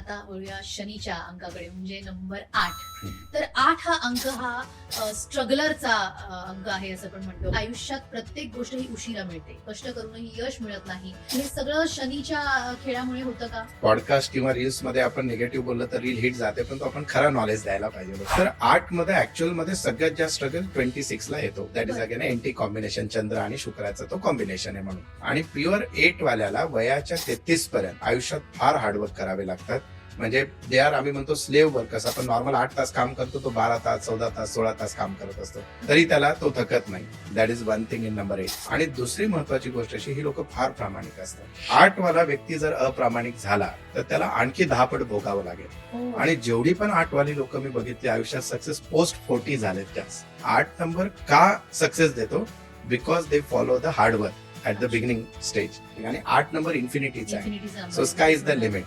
आता वळूया शनीच्या अंकाकडे, म्हणजे नंबर 8. तर 8 हा अंक हा स्ट्रगलरचा अंक आहे असं पण म्हणतो. आयुष्यात प्रत्येक गोष्ट ही उशिरा मिळते, कष्ट करूनही यश मिळत नाही. हे सगळं शनीच्या खेळामुळे होतं का? पॉडकास्ट किंवा रील्स मध्ये आपण निगेटिव्ह बोललं तर रील हिट जाते, पण तो आपण खरा नॉलेज द्यायला पाहिजे. तर 8 मध्ये ऍक्च्युअल मध्ये सगळ्यात जास्त स्ट्रगल 26 ला येतो. That is again anti combination, चंद्र आणि शुक्राचा तो कॉम्बिनेशन आहे म्हणून. आणि प्युअर 8 वाल्याला वयाच्या 33 पर्यंत आयुष्यात फार हार्डवर्क करावे लागतात. म्हणजे दे आर, आम्ही म्हणतो स्लेव्ह वर्कर्स. आपण नॉर्मल 8 तास काम करतो, तो 12 तास 14 तास 16 तास काम करत असतो, तरी त्याला तो थकत नाही. That is one thing in number 8. आणि दुसरी महत्वाची गोष्ट अशी, ही लोक फार प्रामाणिक असतात. 8 वाला व्यक्ती जर अप्रामाणिक झाला तर त्याला आणखी 10 पट भोगावं लागेल. आणि जेवढी पण 8 वाली लोक मी बघितली आयुष्यात सक्सेस पोस्ट 40 झालेत. त्याच 8 नंबर का सक्सेस देतो? Because they follow the hard work at the beginning stage. आणि 8 नंबर इन्फिनिटीचा आहे. Infinityचा so sky is the limit.